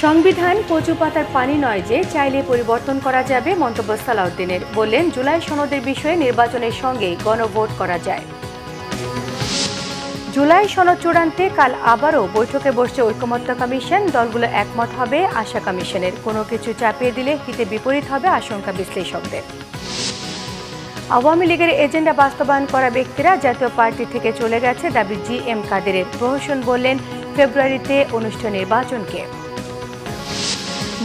সংবিধান কচু পাতার পানি নয় যে চাইলে পরিবর্তন করা যাবে, মন্তব্য সালাউদ্দিনের। বললেন, জুলাই সনদের বিষয়ে নির্বাচনের সঙ্গে গণভোট করা যায়। জুলাই সনদ চূড়ান্তে কাল আবারও বৈঠকে বসছে ঐকমত্য কমিশন। দলগুলো একমত হবে আশা কমিশনের। কোনো কিছু চাপিয়ে দিলে হিতে বিপরীত হবে আশঙ্কা বিশ্লেষকদের। আওয়ামী লীগের এজেন্ডা বাস্তবায়ন করা ব্যক্তিরা জাতীয় পার্টি থেকে চলে গেছে, দাবি জি এম কাদেরের। প্রহসন বললেন, ফেব্রুয়ারিতে অনুষ্ঠেয় নির্বাচনকে।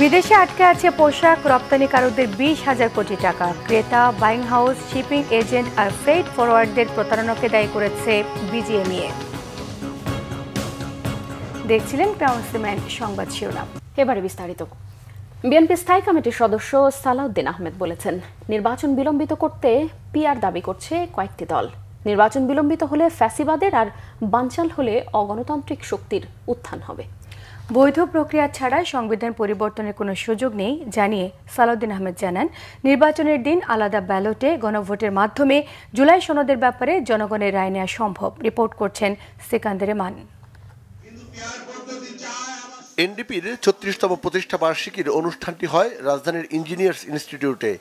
বিদেশে আটকে আছে পোশাক রপ্তানিকারকদের 20,000 কোটি টাকা। ক্রেতা, বাইং হাউস, শিপিং এজেন্ট আর ফ্রেইট ফরওয়ার্ডদের প্রতারণাকে দায়ী করেছে বিজিএমইএ। দেখছিলেন ক্রাউন সিমেন্ট সংবাদ শিরোনাম। এবারে বিস্তারিত। বিএনপি স্থায়ী কমিটির সদস্য সালাউদ্দিন আহমেদ বলেছেন, নির্বাচন বিলম্বিত করতে পিআর দাবি করছে কয়েকটি দল। নির্বাচন বিলম্বিত হলে ফ্যাসিবাদের আর বানচাল হলে অগণতান্ত্রিক শক্তির উত্থান হবে। বৈধ প্রক্রিয়া ছাড়া সংবিধান পরিবর্তনের কোনো সুযোগ নেই জানিয়ে সালাউদ্দিন আহমেদ জানান, নির্বাচনের দিন আলাদা ব্যালটে গণভোটের মাধ্যমে জুলাই সনদের ব্যাপারে জনগণের রায় নেওয়া সম্ভব। রিপোর্ট করছেন সিকান্দার রেমান। এনডিপির 36তম প্রতিষ্ঠা বার্ষিকীর অনুষ্ঠানটি হয় রাজধানীর ইঞ্জিনিয়ার্স ইনস্টিটিউটে।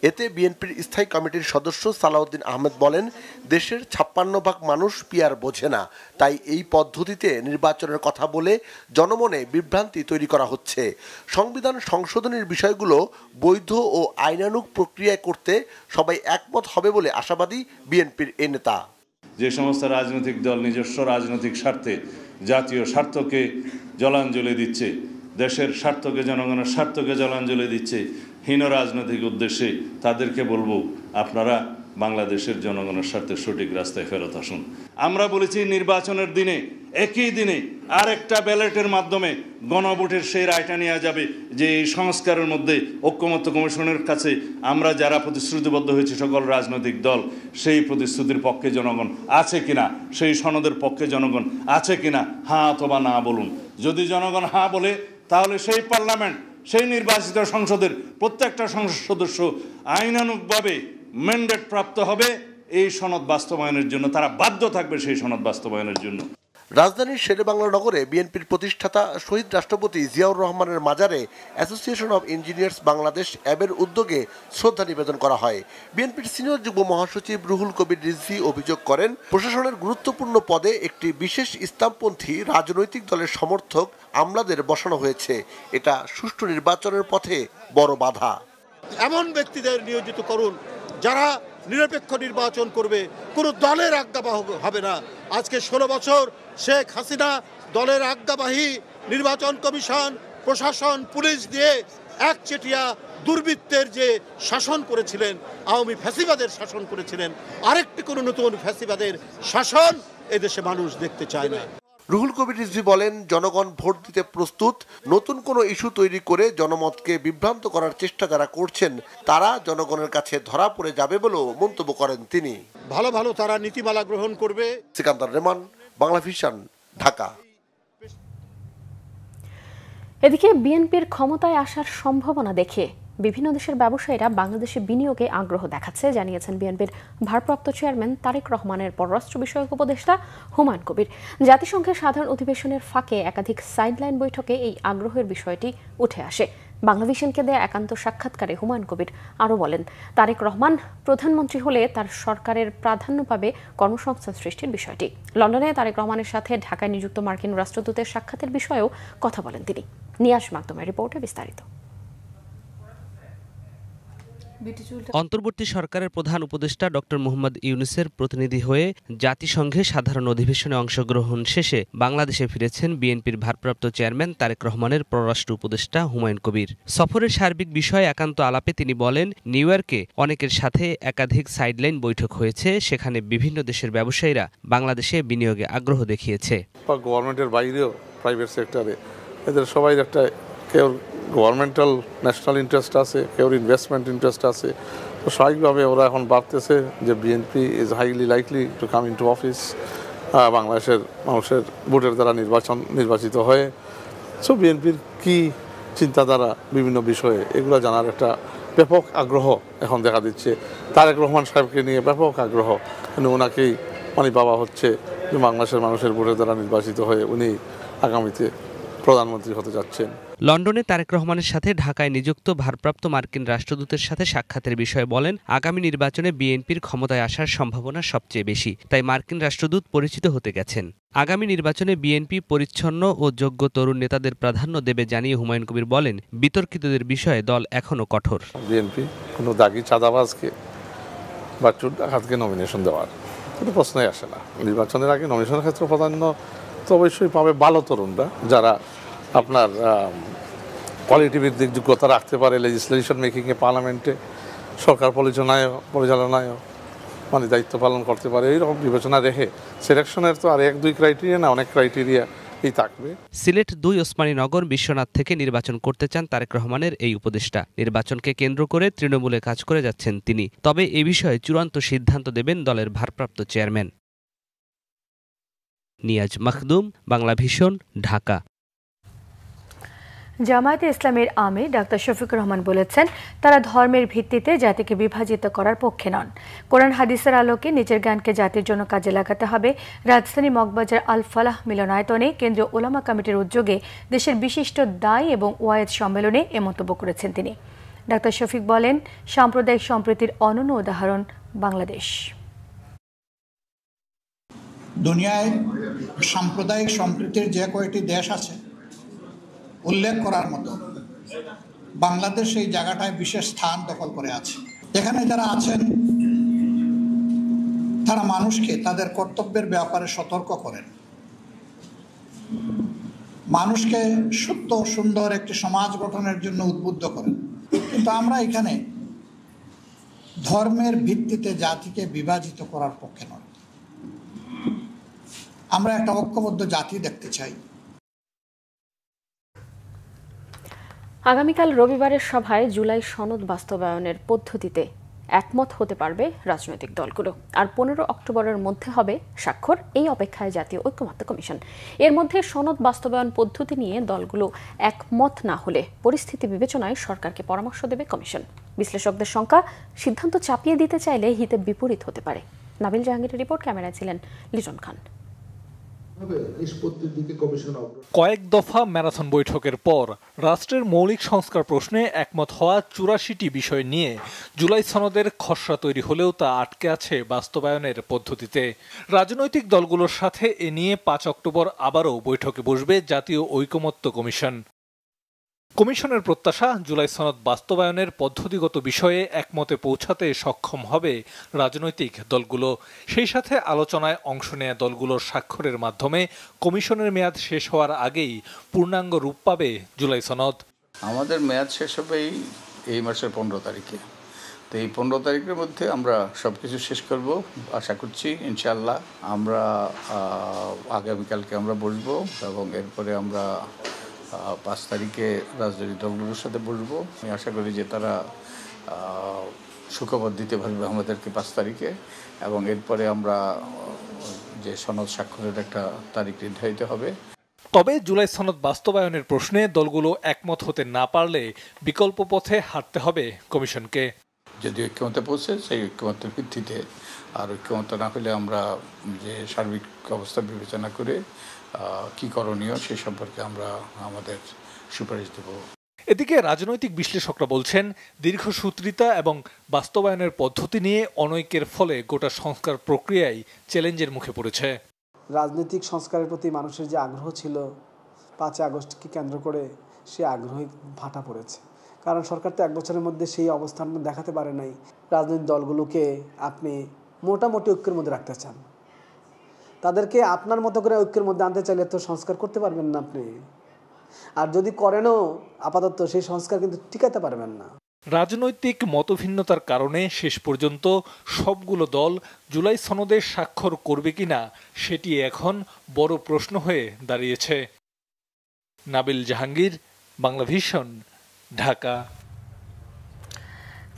এতে বিএনপির স্থায়ী কমিটির সদস্য সালাউদ্দিন আহমেদ বলেন, দেশের 56% মানুষ পিআর বোঝে না, তাই এই পদ্ধতিতে নির্বাচনের কথা বলে জনমনে বিভ্রান্তি তৈরি করা হচ্ছে। সংবিধান সংশোধনের বিষয়গুলো বৈধ ও আইনানুগ প্রক্রিয়ায় করতে সবাই একমত হবে বলে আশাবাদী বিএনপির এ নেতা। যে সমস্ত রাজনৈতিক দল নিজস্ব রাজনৈতিক স্বার্থে জাতীয় স্বার্থকে জলাঞ্জলি দিচ্ছে, দেশের স্বার্থকে, জনগণের স্বার্থকে জলাঞ্জলি দিচ্ছে হীন রাজনৈতিক উদ্দেশ্যে, তাদেরকে বলবো, আপনারা বাংলাদেশের জনগণের স্বার্থে সঠিক রাস্তায় ফেরত আসুন। আমরা বলেছি নির্বাচনের দিনে, একই দিনে আরেকটা ব্যালটের মাধ্যমে গণভোটের সেই রায়টা নেওয়া যাবে, যে এই সংস্কারের মধ্যে ঐকমত্য কমিশনের কাছে আমরা যারা প্রতিশ্রুতিবদ্ধ হয়েছে সকল রাজনৈতিক দল, সেই প্রতিশ্রুতির পক্ষে জনগণ আছে কিনা, সেই সনদের পক্ষে জনগণ আছে কিনা, হ্যাঁ অথবা না বলুন। যদি জনগণ হ্যাঁ বলে, তাহলে সেই পার্লামেন্ট, সেই নির্বাচিত সংসদের প্রত্যেকটা সংসদ সদস্য আইনানুগভাবে ম্যান্ডেট প্রাপ্ত হবে এই সনদ বাস্তবায়নের জন্য, তারা বাধ্য থাকবে সেই সনদ বাস্তবায়নের জন্য। রাজধানীর শেরেবাংলা নগরে বিএনপির প্রতিষ্ঠাতা শহীদ রাষ্ট্রপতি জিয়াউর রহমানের মাজারে অ্যাসোসিয়েশন অব ইঞ্জিনিয়ার্স বাংলাদেশ অ্যাবের উদ্যোগে শ্রদ্ধা নিবেদন করা হয়। বিএনপির সিনিয়র যুগ্ম মহাসচিব রুহুল কবির রিজভী অভিযোগ করেন, প্রশাসনের গুরুত্বপূর্ণ পদে একটি বিশেষ ইসলামপন্থী রাজনৈতিক দলের সমর্থক আমলাদের বসানো হয়েছে। এটা সুষ্ঠু নির্বাচনের পথে বড় বাধা। এমন ব্যক্তিদের নিয়োজিত করুন যারা নিরপেক্ষ নির্বাচন করবে, কোনো দলের আজ্ঞাবাহক হবে না। আজকে 16 বছর শেখ হাসিনা দলের আজ্ঞাবাহী নির্বাচন কমিশন, প্রশাসন, পুলিশ দিয়ে একচেটিয়া দুর্বৃত্তের যে শাসন করেছিলেন, আওয়ামী ফ্যাসিবাদের শাসন করেছিলেন, আরেকটি কোনো নতুন ফ্যাসিবাদের শাসন এদেশে মানুষ দেখতে চায় না। রুহুল কবির রিজভী বলেন, জনগণ ভোট দিতে প্রস্তুত। নতুন কোনো ইস্যু তৈরি করে জনমতকে বিভ্রান্ত করার চেষ্টা যারা করছেন, তারা জনগণের কাছে ধরা পড়ে যাবে বলেও মন্তব্য করেন তিনি। ভালো ভালো তারা নীতিমালা গ্রহণ করবে। সিকান্দার রেমান, বাংলা ভিশন, ঢাকা। এদিকে বিএনপির ক্ষমতায় আসার সম্ভাবনা দেখে বিভিন্ন দেশের ব্যবসায়ীরা বাংলাদেশে বিনিয়োগে আগ্রহ দেখাচ্ছে, জানিয়েছেন বিএনপির ভারপ্রাপ্ত চেয়ারম্যান তারেক রহমানের পররাষ্ট্র বিষয়ক উপদেষ্টা হুমায়ুন কবির। জাতিসংঘের সাধারণ অধিবেশনের ফাঁকে একাধিক সাইডলাইন বৈঠকে এই আগ্রহের বিষয়টি উঠে আসে। বাংলাভিশনকে দেয়া একান্ত সাক্ষাৎকারে হুমায়ুন কবির আরও বলেন, তারেক রহমান প্রধানমন্ত্রী হলে তার সরকারের প্রাধান্য পাবে কর্মসংস্থান সৃষ্টির বিষয়টি। লন্ডনে তারেক রহমানের সাথে ঢাকায় নিযুক্ত মার্কিন রাষ্ট্রদূতের সাক্ষাতের বিষয়েও কথা বলেন তিনি। নিয়াজ মাকদুমের রিপোর্টে বিস্তারিত। অন্তর্বর্তী সরকারের প্রধান উপদেষ্টা ডক্টর মোহাম্মদ ইউনূসের প্রতিনিধি হয়ে জাতিসংঘে সাধারণ অধিবেশনে অংশগ্রহণ শেষে বাংলাদেশে ফিরেছেন বিএনপির ভারপ্রাপ্ত চেয়ারম্যান তারেক রহমানের পররাষ্ট্র উপদেষ্টা হুমায়ুন কবির। সফরের সার্বিক বিষয়ে একান্ত আলাপে তিনি বলেন, নিউ ইয়র্কে অনেকের সাথে একাধিক সাইডলাইন বৈঠক হয়েছে, সেখানে বিভিন্ন দেশের ব্যবসায়ীরা বাংলাদেশে বিনিয়োগে আগ্রহ দেখিয়েছে। গভর্নমেন্টের বাইরেও প্রাইভেট সেক্টরে এদের সবাই একটা কেউ গভর্নমেন্টাল ন্যাশনাল ইন্টারেস্ট আছে, কেউ ইনভেস্টমেন্ট ইন্টারেস্ট আছে। তো স্বাভাবিকভাবে ওরা এখন বাড়তেছে যে BNP is highly likely to come into office, বাংলাদেশের মানুষের ভোটের দ্বারা নির্বাচিত হয়ে। সো বিএনপির কী চিন্তাধারা বিভিন্ন বিষয়ে এগুলো জানার একটা ব্যাপক আগ্রহ এখন দেখা দিচ্ছে। তারেক রহমান সাহেবকে নিয়ে ব্যাপক আগ্রহ, কিন্তু ওনাকেই পাওয়া হচ্ছে যে বাংলাদেশের মানুষের ভোটের দ্বারা নির্বাচিত হয়ে উনি আগামীতে প্রধানমন্ত্রী হতে যাচ্ছেন। লন্ডনে তারেক রহমানের সাথে ঢাকায় নিযুক্ত ভারপ্রাপ্ত মার্কিন রাষ্ট্রদূতের সাথে সাক্ষাতের বিষয়ে বলেন, আগামী নির্বাচনে বিএনপির ক্ষমতায় আসার সম্ভাবনা সবচেয়ে বেশি, তাই মার্কিন রাষ্ট্রদূত পরিচিত হতে গেছেন। আগামী নির্বাচনে বিএনপি পরিচ্ছন্ন ও যোগ্য তরুণ নেতাদের প্রাধান্য দেবে জানিয়ে হুমায়ুন কবির বলেন, বিতর্কিতদের বিষয়ে দল এখনও কঠোর। বিএনপি কোনো দাগি চাঁদাবাজকে বা চোর ডাকাতকে নমিনেশন দেওয়ার কোনো প্রশ্নই আসে না। নির্বাচনের আগে নমিনেশনের ক্ষেত্রে প্রাধান্য তো অবশ্যই পাবে ভালো তরুণরা, যারা আপনার কোয়ালিটি ভিত্তিক যোগ্যতা রাখতে পারে, লেজিসলেশন মেকিংয়ে, পার্লামেন্টে, সরকার পরিচালনায় মানে দায়িত্ব পালন করতে পারে। এইরকম বিবেচনা রেখে সিলেকশনের তো আর 1-2 ক্রাইটেরিয়া না, অনেক ক্রাইটেরিয়া থাকবে। সিলেট 2 ওসমানীনগর বিশ্বনাথ থেকে নির্বাচন করতে চান তারেক রহমানের এই উপদেষ্টা। নির্বাচনকে কেন্দ্র করে তৃণমূলে কাজ করে যাচ্ছেন তিনি। তবে এ বিষয়ে চূড়ান্ত সিদ্ধান্ত দেবেন দলের ভারপ্রাপ্ত চেয়ারম্যান। নিয়াজ মাখদুম, বাংলা ভিশন, ঢাকা। জামায়াতে ইসলামের আমির ডাক্তার শফিকুর রহমান বলেছেন, তারা ধর্মের ভিত্তিতে জাতিকে বিভাজিত করার পক্ষে নন। কোরআন হাদিসের আলোকে নিজের জ্ঞানকে জাতির জন্য কাজে লাগাতে হবে। রাজধানী মগবাজার আল ফালাহ মিলনায়তনে কেন্দ্রীয় ওলামা কমিটির উদ্যোগে দেশের বিশিষ্ট দায়ী এবং ওয়ায়েজ সম্মেলনে এ মন্তব্য করেছেন তিনি। ডাক্তার শফিক বলেন, সাম্প্রদায়িক সম্প্রীতির অনন্য উদাহরণ বাংলাদেশ। দুনিয়ায় সাম্প্রদায়িক সম্প্রীতির যে কয়টি দেশ আছে উল্লেখ করার মতো বাংলাদেশ এই জায়গাটায় বিশেষ স্থান দখল করে আছে। এখানে যারা আছেন তারা মানুষকে তাদের কর্তব্যের ব্যাপারে সতর্ক করেন, মানুষকে সুস্থ সুন্দর একটি সমাজ গঠনের জন্য উদ্বুদ্ধ করেন। কিন্তু আমরা এখানে ধর্মের ভিত্তিতে জাতিকে বিভাজিত করার পক্ষে নয়। আমরা একটা ঐক্যবদ্ধ জাতি দেখতে চাই। আগামীকাল রবিবারের সভায় জুলাই সনদ বাস্তবায়নের পদ্ধতিতে একমত হতে পারবে রাজনৈতিক দলগুলো। আর 15 অক্টোবরের মধ্যে হবে স্বাক্ষর, এই অপেক্ষায় জাতীয় ঐক্যমত্য কমিশন। এর মধ্যে সনদ বাস্তবায়ন পদ্ধতি নিয়ে দলগুলো একমত না হলে পরিস্থিতি বিবেচনায় সরকারকে পরামর্শ দেবে কমিশন। বিশ্লেষকদের সংখ্যা সিদ্ধান্ত চাপিয়ে দিতে চাইলে হিতে বিপরীত হতে পারে। নাবিল জাহাঙ্গীরের রিপোর্ট, ক্যামেরায় ছিলেন লিটন খান। কয়েক দফা ম্যারাথন বৈঠকের পর রাষ্ট্রের মৌলিক সংস্কার প্রশ্নে একমত হওয়া 84টি বিষয় নিয়ে জুলাই সনদের খসড়া তৈরি হলেও তা আটকে আছে বাস্তবায়নের পদ্ধতিতে। রাজনৈতিক দলগুলোর সাথে এ নিয়ে 5 অক্টোবর আবারও বৈঠকে বসবে জাতীয় ঐকমত্য কমিশন। কমিশনের প্রত্যাশা, জুলাই সনদ বাস্তবায়নের পদ্ধতিগত বিষয়ে একমতে পৌঁছাতে সক্ষম হবে রাজনৈতিক দলগুলো। সেই সাথে আলোচনায় অংশ নেয়া দলগুলোর স্বাক্ষরের মাধ্যমে কমিশনের মেয়াদ শেষ হওয়ার আগেই পূর্ণাঙ্গ রূপ পাবে জুলাই সনদ। আমাদের মেয়াদ শেষ হবে এই মাসের 15 তারিখে। তো এই 15 তারিখের মধ্যে আমরা সবকিছু শেষ করব আশা করছি ইনশাআল্লাহ। আমরা আগামীকালকে আমরা বসবো এবং এরপরে আমরা 5 তারিখে রাজনৈতিক দলগুলোর সাথে বসবো। আমি আশা করি যে তারা সুখবর দিতে পারবে আমাদেরকে 5 তারিখে, এবং এরপরে আমরা যে সনদ স্বাক্ষরের একটা তারিখ নির্ধারিত হবে। তবে জুলাই সনদ বাস্তবায়নের প্রশ্নে দলগুলো একমত হতে না পারলে বিকল্প পথে হাঁটতে হবে কমিশনকে। যদি ঐক্যমতে পৌঁছে সেই ঐক্যমতের ভিত্তিতে, আর ঐক্যমত না হলে আমরা যে সার্বিক অবস্থা বিবেচনা করে কি করণীয় সে সম্পর্কে আমরা আমাদের সুপারিশ দেব। এদিকে রাজনৈতিক বিশ্লেষকরা বলছেন, দীর্ঘসূত্রিতা এবং বাস্তবায়নের পদ্ধতি নিয়ে অনৈক্যের ফলে গোটা সংস্কার প্রক্রিয়ায় চ্যালেঞ্জের মুখে পড়েছে। রাজনৈতিক সংস্কারের প্রতি মানুষের যে আগ্রহ ছিল 5 আগস্টকে কেন্দ্র করে, সে আগ্রহই ভাটা পড়েছে। কারণ সরকার তো 1 বছরের মধ্যে সেই অবস্থান দেখাতে পারে নাই। রাজনৈতিক দলগুলোকে আপনি মোটামুটি ঐক্যের মধ্যে রাখতে চান, তাদেরকে আপনার মতো করে ঐক্যের মধ্যে আনতে চাইলে তো সংস্কার করতে পারবেন না আপনি। আর যদি করেনও আপাতত সেই সংস্কার কিন্তু টিকাতে পারবেন না। রাজনৈতিক মতভিন্নতার কারণে শেষ পর্যন্ত সবগুলো দল জুলাই সনদে স্বাক্ষর করবে কিনা সেটি এখন বড় প্রশ্ন হয়ে দাঁড়িয়েছে। নাবিল জাহাঙ্গীর, বাংলা ভিশন, ঢাকা।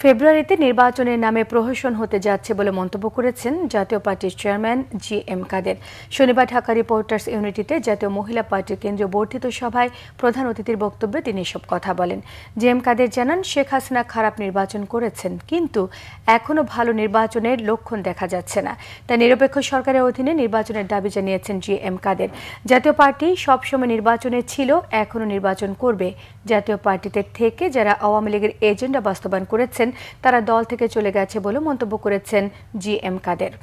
ফেব্রুয়ারিতে নির্বাচনের নামে প্রহসন হতে যাচ্ছে বলে মন্তব্য করেছেন জাতীয় পার্টির চেয়ারম্যান জি.এম. কাদের। শনিবার ঢাকা রিপোর্টার্স ইউনিটিতে জাতীয় মহিলা পার্টির কেন্দ্রীয় বর্ধিত সভায় প্রধান অতিথির বক্তব্যে তিনি এসব কথা বলেন। জি.এম. কাদের জানান, শেখ হাসিনা খারাপ নির্বাচন করেছেন, কিন্তু এখনো ভালো নির্বাচনের লক্ষণ দেখা যাচ্ছে না। তাই নিরপেক্ষ সরকারের অধীনে নির্বাচনের দাবি জানিয়েছেন জি.এম. কাদের। জাতীয় পার্টি সবসময় নির্বাচনে ছিল, এখনো নির্বাচন করবে। জাতীয় পার্টিতে থেকে যারা আওয়ামী লীগের এজেন্ডা বাস্তবায়ন করেছেন তারা দল থেকে চলে গেছে বলে মন্তব্য করেছেন জি.এম. কাদের।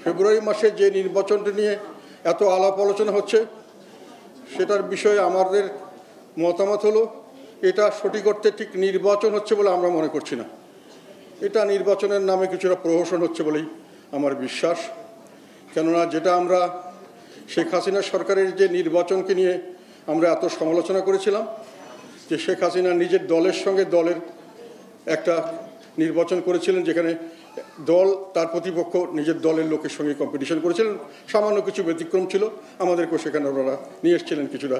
ফেব্রুয়ারি মাসে যে নির্বাচনটি নিয়ে এত আলাপ আলোচনা হচ্ছে, সেটার বিষয়ে আমাদের মতামত হলো এটা সঠিক অর্থে ঠিক নির্বাচন হচ্ছে বলে আমরা মনে করছি না। এটা নির্বাচনের নামে কিছুটা প্রহসন হচ্ছে বলেই আমার বিশ্বাস। কেননা যেটা আমরা শেখ হাসিনা সরকারের যে নির্বাচনকে নিয়ে আমরা এত সমালোচনা করেছিলাম, যে শেখ হাসিনা নিজের দলের সঙ্গে দলের একটা নির্বাচন করেছিলেন, যেখানে দল তার প্রতিপক্ষ নিজের দলের লোকের সঙ্গে কম্পিটিশন করেছিলেন। সামান্য কিছু ব্যতিক্রম ছিল, আমাদেরকেও সেখানে ওনারা নিয়ে এসেছিলেন কিছুটা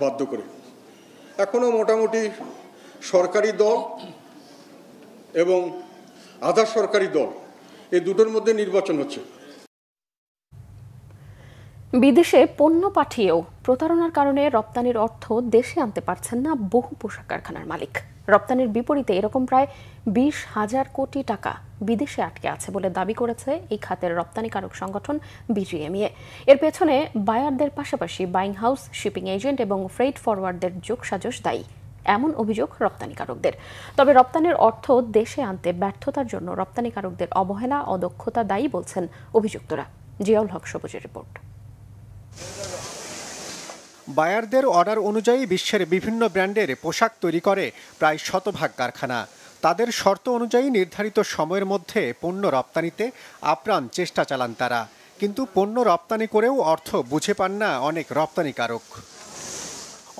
বাধ্য করে। এখনও মোটামুটি সরকারি দল এবং আধা সরকারি দল, এই দুটোর মধ্যে নির্বাচন হচ্ছে। বিদেশে পণ্য পাঠিয়েও প্রতারণার কারণে রপ্তানির অর্থ দেশে আনতে পারছেন না বহু পোশাক কারখানার মালিক। রপ্তানির বিপরীতে এরকম প্রায় 20,000 কোটি টাকা বিদেশে আটকে আছে বলে দাবি করেছে এই খাতের রপ্তানিকারক সংগঠন বিজিএমইএ। এর পেছনে বায়ারদের পাশাপাশি বাইং হাউস, শিপিং এজেন্ট এবং ফ্রেইট ফরওয়ার্ডদের যোগসাজশ দায়ী, এমন অভিযোগ রপ্তানিকারকদের। তবে রপ্তানির অর্থ দেশে আনতে ব্যর্থতার জন্য রপ্তানিকারকদের অবহেলা, অদক্ষতা দায়ী বলছেন অভিযুক্তরা। জিয়াউল হক সবুজের রিপোর্ট। বায়ারদের অর্ডার অনুযায়ী বিশ্বের বিভিন্ন ব্র্যান্ডের পোশাক তৈরি করে প্রায় 100 কারখানা। তাদের শর্ত অনুযায়ী নির্ধারিত সময়ের মধ্যে পণ্য রপ্তানিতে আপ্রাণ চেষ্টা চালান তারা, কিন্তু পণ্য রপ্তানি করেও অর্থ বুঝে পান না অনেক রপ্তানিকারক।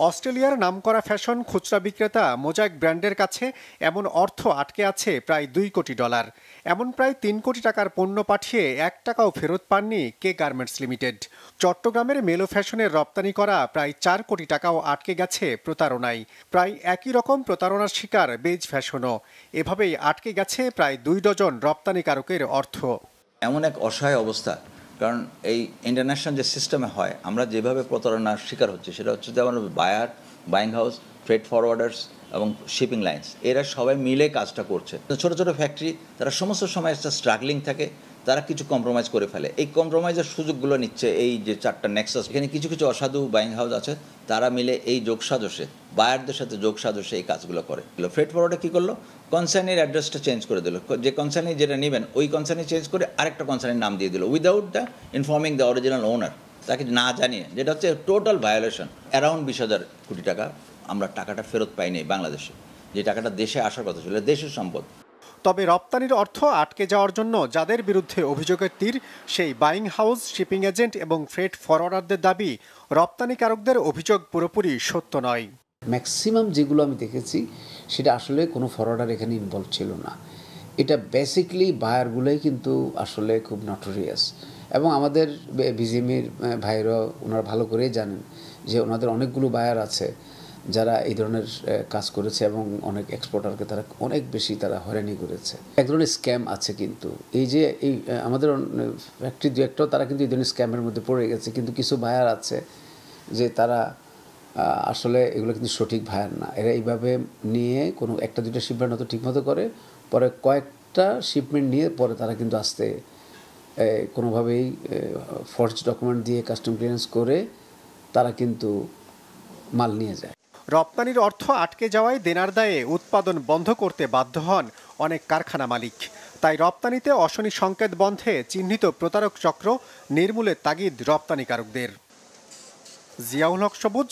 অস্ট্রেলিয়ার নামকরা ফ্যাশন খুচরা বিক্রেতা মোজাইক ব্র্যান্ডের কাছে এমন অর্থ আটকে আছে প্রায় $2 কোটি। এমন প্রায় 3 কোটি টাকার পণ্য পাঠিয়ে 1 টাকাও ফেরত পাননি কে গার্মেন্টস লিমিটেড। চট্টগ্রামের মেলো ফ্যাশনের রপ্তানি করা প্রায় 4 কোটি টাকাও আটকে গেছে প্রতারণায়। প্রায় একই রকম প্রতারণার শিকার বেজ ফ্যাশনও। এভাবেই আটকে গেছে প্রায় 2 ডজন রপ্তানিকারকের অর্থ। এমন এক অসহায় অবস্থা, কারণ এই ইন্টারন্যাশনাল যে সিস্টেমে হয়, আমরা যেভাবে প্রতারণার শিকার হচ্ছে সেটা হচ্ছে যে আমরা buyer, buying house, freight forwarders এবং শিপিং লাইন্স, এরা সবাই মিলে কাজটা করছে। ছোট ছোট ফ্যাক্টরি, তারা সমস্ত সময় একটা স্ট্রাগলিং থাকে, তারা কিছু কম্প্রোমাইজ করে ফেলে। এই কম্প্রোমাইজের সুযোগগুলো নিচ্ছে এই যে 4টা নেক্সাস। এখানে কিছু কিছু অসাধু বাইং হাউস আছে, তারা মিলে এই যোগসাজশে, বায়ারদের সাথে যোগসাজশে এই কাজগুলো করে। ফ্রেট ফরওয়ার্ডে কী করলো, কনসার্নির অ্যাড্রেসটা চেঞ্জ করে দিল। যে কনসার্নি যেটা নেবেন ওই কনসার্নি চেঞ্জ করে আরেকটা কনসার্নির নাম দিয়ে দিল, without the informing the original owner, তাকে না জানিয়ে, যেটা হচ্ছে টোটাল ভায়োলেশন। অ্যারাউন্ড 20,000 কোটি টাকা আমরা টাকাটা ফেরত পাইনি বাংলাদেশে, যে টাকাটা দেশে আসার কথা ছিল, দেশের সম্পদ। তবে রপ্তানির অর্থ আটকে যাওয়ার জন্য যাদের বিরুদ্ধে অভিযোগের তীর, সেই বাইং হাউস, শিপিং এজেন্ট এবং ফ্রেট ফরওয়ার্ডারদের দাবি, রপ্তানিকারকদের অভিযোগ পুরোপুরি সত্য নয়। ম্যাক্সিমাম যেগুলো আমি দেখেছি সেটা আসলে কোনো ফরওয়ার্ডার এখানে ইনভলভ ছিল না। এটা বেসিকলি বায়ারগুলোই কিন্তু আসলে খুব নটোরিয়াস। এবং আমাদের বিজিএমইর ভাইরা ওনারা ভালো করেই জানেন যে ওনাদের অনেকগুলো বায়ার আছে যারা এই ধরনের কাজ করেছে এবং অনেক এক্সপোর্টারকে তারা অনেক বেশি তারা হয়রানি করেছে। এক ধরনের স্ক্যাম আছে, কিন্তু এই যে এই আমাদের ফ্যাক্টরি দু একটাও তারা কিন্তু এই ধরনের স্ক্যামের মধ্যে পড়ে গেছে। কিন্তু কিছু বায়ার আছে যে তারা আসলে এগুলো কিন্তু সঠিক বায়ার না। এরা এইভাবে নিয়ে কোনো একটা দুইটা শিপমেন্ট হয়তো ঠিকমতো করে, পরে কয়েকটা শিপমেন্ট নিয়ে পরে তারা কিন্তু আসতে কোনোভাবেই ফর্জ ডকুমেন্ট দিয়ে কাস্টম ক্লিয়ারেন্স করে তারা কিন্তু মাল নিয়ে যায়। রপ্তানির অর্থ আটকে যাওয়ায় দেনার দায়ে উৎপাদন বন্ধ করতে বাধ্য হন অনেক কারখানা মালিক। তাই রপ্তানিতে অশনি সংকেত বন্ধে চিহ্নিত প্রতারক চক্র নির্মূলের তাগিদ রপ্তানিকারকদের। জিয়াউল হক সবুজ,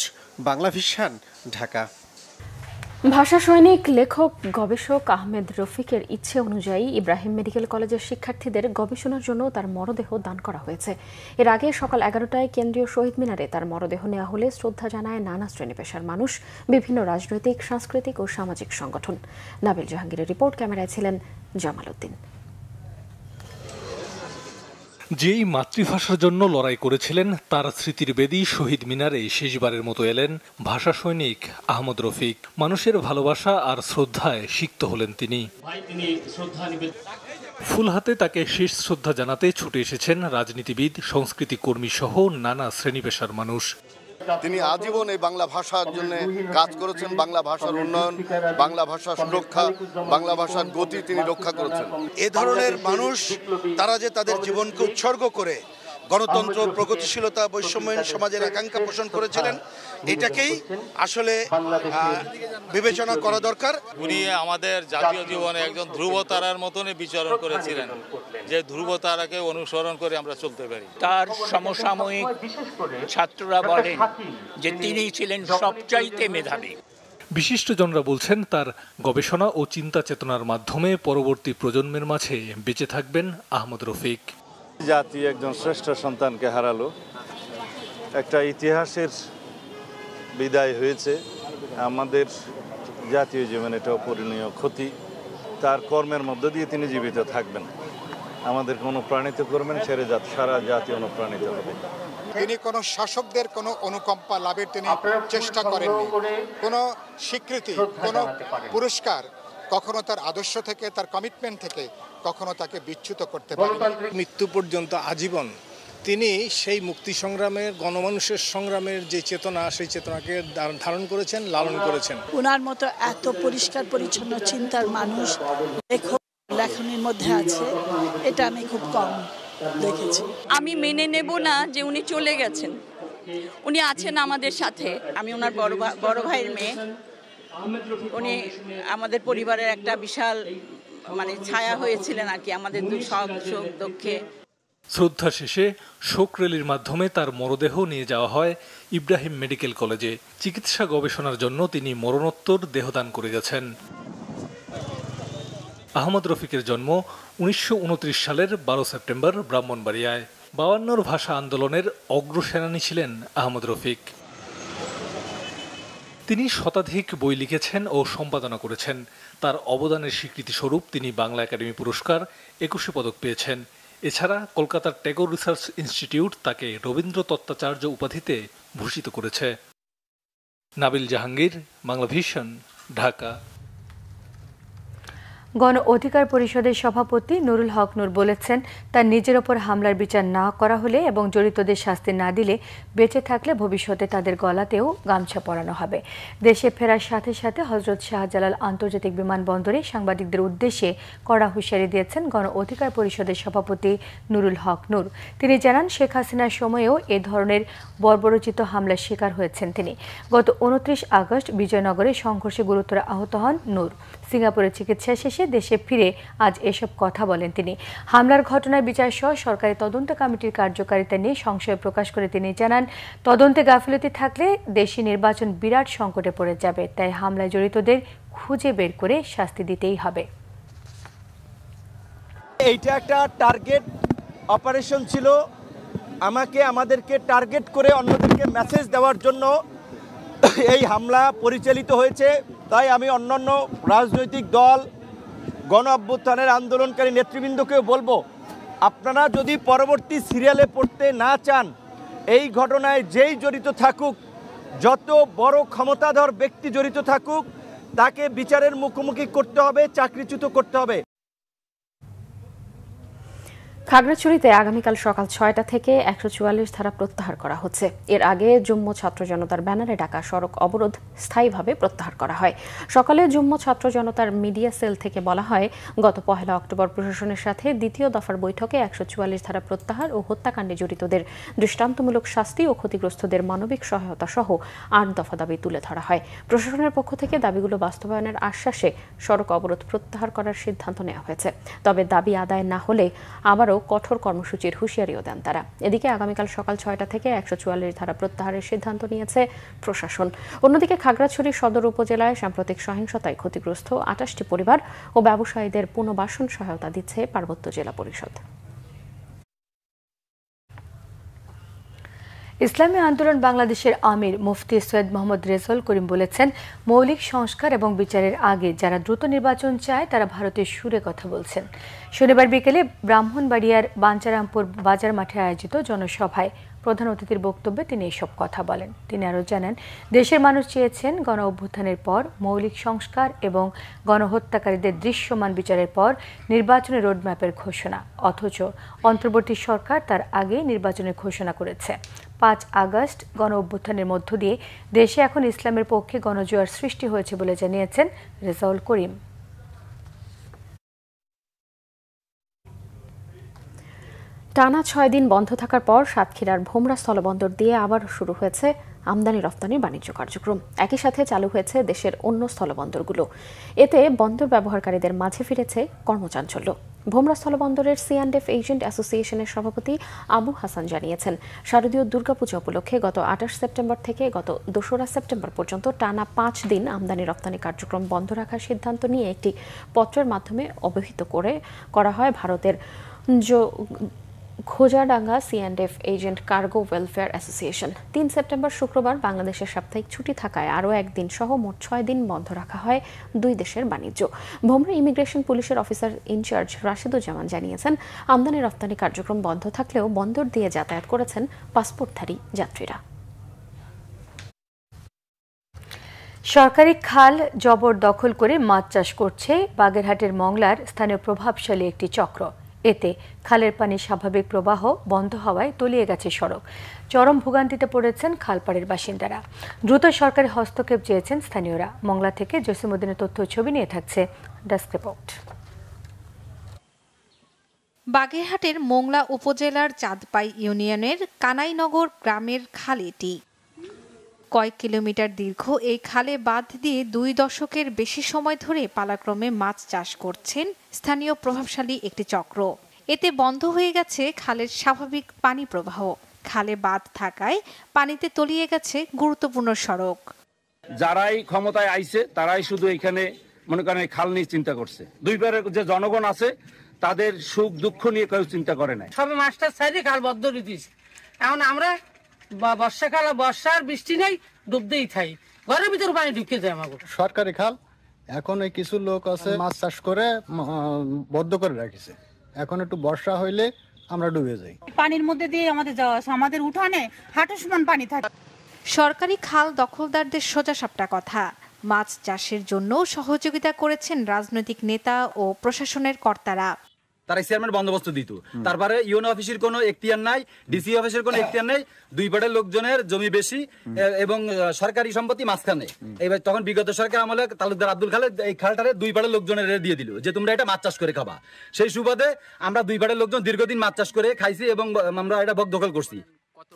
বাংলা ভিশন, ঢাকা। ভাষা সৈনিক, লেখক, গবেষক আহমেদ রফিকের ইচ্ছে অনুযায়ী ইব্রাহিম মেডিকেল কলেজের শিক্ষার্থীদের গবেষণার জন্য তার মরদেহ দান করা হয়েছে। এর আগে সকাল 11টায় কেন্দ্রীয় শহীদ মিনারে তার মরদেহ নেওয়া হলে শ্রদ্ধা জানায় নানা শ্রেণী পেশার মানুষ, বিভিন্ন রাজনৈতিক, সাংস্কৃতিক ও সামাজিক সংগঠন। নাবিল জাহাঙ্গীরের রিপোর্ট, ক্যামেরায় ছিলেন জামাল উদ্দিন। যেই মাতৃভাষার জন্য লড়াই করেছিলেন তার স্মৃতির বেদী শহীদ মিনারে শেষবারের মতো এলেন ভাষা সৈনিক আহমদ রফিক। মানুষের ভালোবাসা আর শ্রদ্ধায় সিক্ত হলেন তিনি। ফুল হাতে তাকে শেষ শ্রদ্ধা জানাতে ছুটে এসেছেন রাজনীতিবিদ, সংস্কৃতি কর্মী সহ নানা শ্রেণী পেশার মানুষ। তিনি আজীবন এই বাংলা ভাষার জন্য কাজ করেছেন, বাংলা ভাষার উন্নয়ন, বাংলা ভাষার সুরক্ষা, বাংলা ভাষার গতি তিনি রক্ষা করেছেন। এ ধরনের মানুষ তারা যে তাদের জীবনকে উৎসর্গ করে গণতন্ত্র, প্রগতিশীলতা, বৈষম্যহীন সমাজের আকাঙ্ক্ষা পোষণ করেছিলেন, এটাকেই আসলে বিবেচনা করা দরকার। উনি আমাদের জাতীয় জীবনে একজন ধ্রুবতারার মতনই বিচরণ করেছিলেন, যে ধ্রুবতারাকে অনুসরণ করে আমরা চলতে পারি। তার সমসাময়িক ছাত্ররা বলেন যে তিনি ছিলেন সবচাইতে মেধাবী। বিশিষ্টজনরা বলছেন তার গবেষণা ও চিন্তা চেতনার মাধ্যমে পরবর্তী প্রজন্মের মাঝে বেঁচে থাকবেন আহমদ রফিক। জাতি একজন শ্রেষ্ঠ সন্তানকে হারালো, একটা ইতিহাসের বিদায় হয়েছে। আমাদের জাতীয় জীবনে এটা অপূরণীয় ক্ষতি। তার কর্মের মধ্য দিয়ে তিনি জীবিত থাকবেন, আমাদেরকে অনুপ্রাণিত করবেন, সারা জাতি অনুপ্রাণিত হবে। তিনি কোনো শাসকদের কোনো অনুকম্পা লাভের তিনি চেষ্টা করেননি। কোনো স্বীকৃতি, কোনো পুরস্কার কখনো তার আদর্শ থেকে, তার কমিটমেন্ট থেকে কখনো তাকে বিচ্যুত করতে পারে। মৃত্যু পর্যন্ত আজীবন তিনি সেই মুক্তি সংগ্রামের, গণমানুষের সংগ্রামের যে চেতনা, সেই চেতনাকে ধারণ করেছেন, লালন করেছেন। ওনার মতো এত পরিষ্কার পরিচ্ছন্ন চিন্তার মানুষ লেখনীর মধ্যে আছে, এটা আমি খুব কম দেখেছি। আমি মেনে নেব না যে উনি চলে গেছেন, উনি আছেন আমাদের সাথে। আমি ওনার বড় ভাইয়ের মেয়ে, উনি আমাদের পরিবারের একটা বিশাল ছায়া হয়েছিলেন আর কি, আমাদের সব সুখ দুঃখে। শ্রদ্ধা শেষে শোক র্যালির মাধ্যমে তার মরদেহ নিয়ে যাওয়া হয় ইব্রাহিম মেডিকেল কলেজে। চিকিৎসা গবেষণার জন্য তিনি মরণোত্তর দেহদান করে গেছেন। আহমদ রফিকের জন্ম 1929 সালের 12 সেপ্টেম্বর ব্রাহ্মণবাড়িয়ায়। 52 ভাষা আন্দোলনের অগ্রসেনানী ছিলেন আহমদ রফিক। তিনি শতাধিক বই লিখেছেন ও সম্পাদনা করেছেন। তার অবদানের স্বীকৃতিস্বরূপ তিনি বাংলা একাডেমি পুরস্কার, 21 পদক পেয়েছেন। এছাড়া কলকাতার ট্যাগর রিসার্চ ইনস্টিটিউট তাকে রবীন্দ্র তত্ত্বাচার্য উপাধিতে ভূষিত করেছে। নাবিল জাহাঙ্গীর, বাংলাভিশন, ঢাকা। গণ অধিকার পরিষদের সভাপতি নুরুল হক নূর বলেছেন, তার নিজের ওপর হামলার বিচার না করা হলে এবং জড়িতদের শাস্তি না দিলে বেঁচে থাকলে ভবিষ্যতে তাদের গলাতেও গামছা পরানো হবে। দেশে ফেরার সাথে সাথে হযরত শাহজালাল আন্তর্জাতিক বিমানবন্দরে সাংবাদিকদের উদ্দেশ্যে কড়া হুঁশিয়ারি দিয়েছেন গণ অধিকার পরিষদের সভাপতি নুরুল হক নূর। তিনি জানান, শেখ হাসিনার সময়েও এ ধরনের বর্বরোচিত হামলার শিকার হয়েছেন তিনি। গত 29 আগস্ট বিজয়নগরে সংঘর্ষে গুরুতর আহত হন নূর। সিঙ্গাপুরে চিকিৎসা শেষে দেশে ফিরে আজ এসব কথা বলেন তিনি। হামলার ঘটনার বিচার সহ সরকারি তদন্ত কমিটির কার্যকারিতা নিয়ে সংশয় প্রকাশ করে তিনি জানান, তদন্তে গাফিলতি থাকলে দেশি নির্বাচন বিরাট সংকটে পড়ে যাবে, তাই হামলায় জড়িতদের খুঁজে বের করে শাস্তি দিতেই হবে। এইটা একটা টার্গেট অপারেশন ছিল, আমাদেরকে টার্গেট করে অন্যদেরকে মেসেজ দেওয়ার জন্য এই হামলা পরিচালিত হয়েছে। তাই আমি অন্যান্য রাজনৈতিক দল, গণ অভ্যুত্থানের আন্দোলনকারী নেতৃবৃন্দকেও বলবো, আপনারা যদি পরবর্তী সিরিয়ালে পড়তে না চান, এই ঘটনায় যেই জড়িত থাকুক, যত বড় ক্ষমতাধর ব্যক্তি জড়িত থাকুক, তাকে বিচারের মুখোমুখি করতে হবে, চাকরিচ্যুত করতে হবে। খাগড়াছড়িতে আগামীকাল সকাল 6টা থেকে 144 ধারা প্রত্যাহার করা হচ্ছে। এর আগে যুগ্ম ছাত্র জনতার ব্যানারে ডাকা সড়ক অবরোধ স্থায়ীভাবে প্রত্যাহার করা হয়। সকালে যুগ্ম ছাত্র জনতার মিডিয়া সেল থেকে বলা হয়, গত 1 অক্টোবর প্রশাসনের সাথে দ্বিতীয় দফার বৈঠকে 144 ধারা প্রত্যাহার ও হত্যাকাণ্ডে জড়িতদের দৃষ্টান্তমূলক শাস্তি ও ক্ষতিগ্রস্তদের মানবিক সহায়তা সহ 8 দফা দাবি তুলে ধরা হয়। প্রশাসনের পক্ষ থেকে দাবিগুলো বাস্তবায়নের আশ্বাসে সড়ক অবরোধ প্রত্যাহার করার সিদ্ধান্ত নেওয়া হয়েছে। তবে দাবি আদায় না হলে আবারও কঠোর কর্মসূচির হুঁশিয়ারিও দেন তারা। এদিকে আগামীকাল সকাল 6টা থেকে 144 ধারা প্রত্যাহারের সিদ্ধান্ত নিয়েছে প্রশাসন। অন্যদিকে খাগড়াছড়ি সদর উপজেলায় সাম্প্রতিক সহিংসতায় ক্ষতিগ্রস্ত 28টি পরিবার ও ব্যবসায়ীদের পুনর্বাসন সহায়তা দিচ্ছে পার্বত্য জেলা পরিষদ। ইসলামী আন্দোলন বাংলাদেশের আমির মুফতি সৈয়দ মোহাম্মদ রেজাউল করিম বলেছেন, মৌলিক সংস্কার এবং বিচারের আগে যারা দ্রুত নির্বাচন চায় তারা ভারতের সুরে কথা বলছেন। শনিবার বিকেলে ব্রাহ্মণবাড়িয়ার বাঞ্চারামপুর বাজার মাঠে আয়োজিত জনসভায় প্রধান অতিথির বক্তব্যে তিনি এসব কথা বলেন। তিনি আরও জানান, দেশের মানুষ চেয়েছেন গণ অভ্যুত্থানের পর মৌলিক সংস্কার এবং গণহত্যাকারীদের দৃশ্যমান বিচারের পর নির্বাচনের রোডম্যাপের ঘোষণা, অথচ অন্তর্বর্তী সরকার তার আগেই নির্বাচনের ঘোষণা করেছে। 5 আগস্ট গণ অভ্যুত্থানের মধ্য দিয়ে দেশে এখন ইসলামের পক্ষে গণজোয়ার সৃষ্টি হয়েছে বলে জানিয়েছেন রেজাউল করিম। টানা 6 দিন বন্ধ থাকার পর সাতক্ষীরার ভোমরা স্থলবন্দর দিয়ে আবারও শুরু হয়েছে আমদানি রপ্তানির বাণিজ্য কার্যক্রম। একই সাথে চালু হয়েছে দেশের অন্য স্থলবন্দরগুলো। এতে বন্দর ব্যবহারকারীদের মাঝে ফিরেছে কর্মচাঞ্চল্য। ভোমরা স্থলবন্দরের C&F এজেন্ট অ্যাসোসিয়েশনের সভাপতি আবু হাসান জানিয়েছেন, শারদীয় দুর্গাপূজা উপলক্ষে গত 28 সেপ্টেম্বর থেকে গত 2রা সেপ্টেম্বর পর্যন্ত টানা 5 দিন আমদানি রপ্তানি কার্যক্রম বন্ধ রাখার সিদ্ধান্ত নিয়ে একটি পত্রের মাধ্যমে অবহিত করা হয় ভারতের খোজাডাঙ্গা C&F agent cargo welfare association. 3 September শুক্রবার বাংলাদেশের সাপ্তাহিক ছুটি থাকায় আরও একদিন সহ মোট 6 দিন বন্ধ রাখা হয় দুই দেশের বাণিজ্য। ভোমরা ইমিগ্রেশন পুলিশের অফিসার ইনচার্জ রাশিদুজ্জামান জানিয়েছেন, আমদানি রপ্তানি কার্যক্রম বন্ধ থাকলেও বন্দর দিয়ে যাতায়াত করেছেন পাসপোর্টধারী যাত্রীরা। সরকারি খাল জবরদখল করে মাছ চাষ করছে বাগেরহাটের মংলার স্থানীয় প্রভাবশালী একটি চক্র। এতে খালের পানির স্বাভাবিক প্রবাহ বন্ধ হওয়ায় তলিয়ে গেছে সড়ক। চরম ভোগান্তিতে পড়েছেন খালপাড়ের বাসিন্দারা। দ্রুত সরকারি হস্তক্ষেপ চেয়েছেন স্থানীয়রা। মংলা থেকে জসিমউদ্দিনের তথ্য ছবি নিয়ে থাকছে ডেস্ক রিপোর্ট। বাগেরহাটের মোংলা উপজেলার চাঁদপাই ইউনিয়নের কানাইনগর গ্রামের খাল এটি। কয়েক কিলোমিটার দীর্ঘ এই খালে বাঁধ দিয়ে 2 দশকের বেশি সময় ধরে পালাক্রমে মাছ চাষ করছেন স্থানীয় প্রভাবশালী একটি চক্র। এতে বন্ধ হয়ে গেছে খালের স্বাভাবিক পানি প্রবাহ। খালে বাঁধ থাকায় পানিতে তলিয়ে গেছে গুরুত্বপূর্ণ সড়ক। যারাই ক্ষমতায় আইছে তারাই শুধু এখানে মনে করেন খাল নিয়ে চিন্তা করছে। দুই পারের যে জনগণ আছে তাদের সুখ দুঃখ নিয়ে কেউ চিন্তা করে না। সব মাস্টার সাইডে খাল বদ্ধ দিস। এখন আমরা বর্ষাকাল বর্ষার বৃষ্টি নেই, ডুবতেই থাই, ঘরের ভিতর পানি ঢুকে যায়। আমাকে সরকারি খাল এখন কিছু লোক আছে মাছ চাষ করে বদ্ধ করে রাখিছে। এখন একটু বর্ষা হইলে আমরা ডুবে যাই। পানির মধ্যে দিয়ে আমাদের যাওয়া আছে, আমাদের উঠানে হাঁটু সমান পানি থাকে। সরকারি খাল দখলদারদের সোজাসাপটা কথা। মাছ চাষের জন্য সহযোগিতা করেছেন রাজনৈতিক নেতা ও প্রশাসনের কর্তারা। তারা চেয়ারম্যান বন্দোবস্ত দিত, তারপরে ইউনো অফিসের কোনো এখতিয়ার নাই, ডিসি অফিসের কোনো এখতিয়ার নাই। দুই পাড়ের লোকজনের জমি বেশি এবং সরকারি সম্পত্তি মাঝখানে। এবার তখন বিগত সরকার আমলে তালুকদার আব্দুল খালেদ এই খালটারে দুই পাড়ের লোকজনের দিয়ে দিল যে তোমরা এটা মাছ চাষ করে খাবা। সেই সুবাদে আমরা দুই পাড়ের লোকজন দীর্ঘদিন মাছ চাষ করে খাইছি এবং আমরা এটা বকদখল করছি।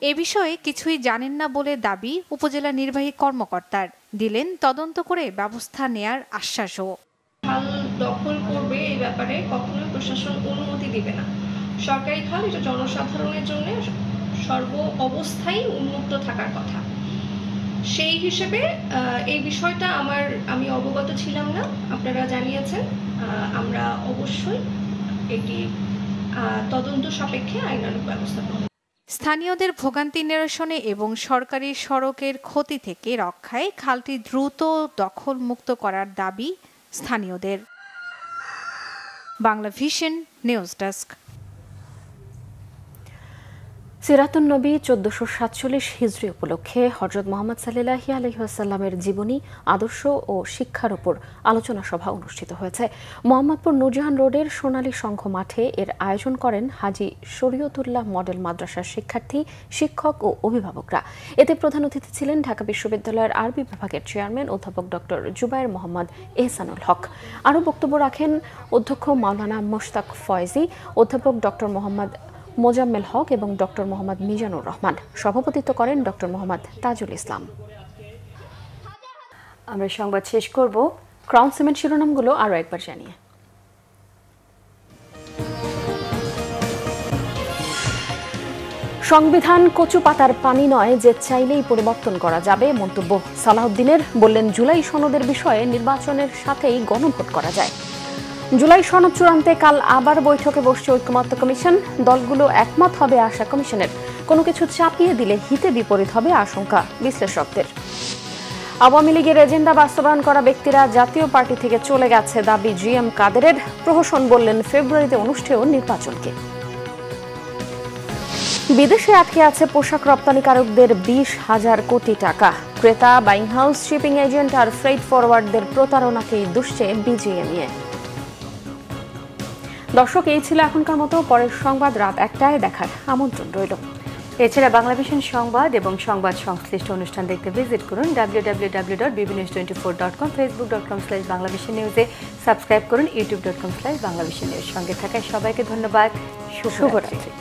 এ বিষয়ে কিছুই জানেন না বলে দাবি উপজেলা নির্বাহী কর্মকর্তার। দিলেন তদন্ত করে ব্যবস্থা নেয়ার আশ্বাসও। খাল দখল করবে এই ব্যাপারে কখনোই প্রশাসন অনুমতি দিবে না। সরকারি খাল এটা জনসাধারণের জন্য সর্ব অবস্থায় উন্মুক্ত থাকার কথা। সেই হিসেবে এই বিষয়টা আমি অবগত ছিলাম না, আপনারা জানিয়েছেন। আমরা অবশ্যই এটি তদন্ত সাপেক্ষে আইনানুগ ব্যবস্থা নেব। স্থানীয়দের ভোগান্তি নিরসনে এবং সরকারি সড়কের ক্ষতি থেকে রক্ষায় খালটি দ্রুত দখল মুক্ত করার দাবি স্থানীয়দের। Bangla vision news desk. সিরাতুন নবী 1447 হিজরি উপলক্ষে হযরত মুহাম্মদ সাল্লাল্লাহু আলাইহি ওয়াসাল্লামের জীবনী, আদর্শ ও শিক্ষার উপর আলোচনা সভা অনুষ্ঠিত হয়েছে। মোহাম্মদপুর নূরজাহান রোডের সোনালী সংঘ মাঠে এর আয়োজন করেন হাজী শরীয়তুল্লাহ মডেল মাদ্রাসার শিক্ষার্থী, শিক্ষক ও অভিভাবকরা। এতে প্রধান অতিথি ছিলেন ঢাকা বিশ্ববিদ্যালয়ের আরবি বিভাগের চেয়ারম্যান অধ্যাপক ডক্টর জুবায়ের মোহাম্মদ এহসানুল হক। আরও বক্তব্য রাখেন অধ্যক্ষ মাওলানা মোশতাক ফয়েজি, অধ্যাপক ডক্টর মোহাম্মদ মোজাম্মেল হক এবং ডক্টর মোহাম্মদ মিজানুর রহমান। সভাপতিত্ব করেন ডক্টর মোহাম্মদ তাজুল ইসলাম। আমরা সংবাদ শেষ করব ক্রাউন সিমেন্ট শিরোনামগুলো আরও একবার জানিয়ে। সংবিধান কচু পাতার পানি নয় যে চাইলেই পরিবর্তন করা যাবে, মন্তব্য সালাউদ্দিনের। বললেন, জুলাই সনদের বিষয়ে নির্বাচনের সাথেই গণভোট করা যায়। জুলাই সনদ চূড়ান্তে কাল আবার বৈঠকে বসছে ঐকমত্য কমিশন। দলগুলো একমত হবে আশা কমিশনের। কোনো কিছু চাপিয়ে দিলে হিতে বিপরীত হবে আশঙ্কা বিশ্লেষকদের। আওয়ামী লীগের এজেন্ডা বাস্তবায়ন করা ব্যক্তিরা জাতীয় পার্টি থেকে চলে গেছে দাবি জিএম কাদেরের। প্রহসন বললেন ফেব্রুয়ারিতে অনুষ্ঠেয় নির্বাচনকে। বিদেশে আটকে আছে পোশাক রপ্তানিকারকদের 20,000 কোটি টাকা। ক্রেতা, বাইং হাউস, শিপিং এজেন্ট আর ফ্রেট ফরওয়ার্ডদের প্রতারণাকেই দুষছে বিজিএমইএ। দর্শক, এই ছিল এখনকার মতো। পরের সংবাদ রাত 1টায় দেখার আমন্ত্রণ রইল। এছাড়া বাংলাভিশন সংবাদ এবং সংবাদ সংশ্লিষ্ট অনুষ্ঠান দেখতে ভিজিট করুন www.bbnews24.com, facebook.com/বাংলাভিশন নিউজে সাবস্ক্রাইব করুন, youtube.com/বাংলাভিশন নিউজ। সঙ্গে থাকায় সবাইকে ধন্যবাদ। শুভরাত্রি।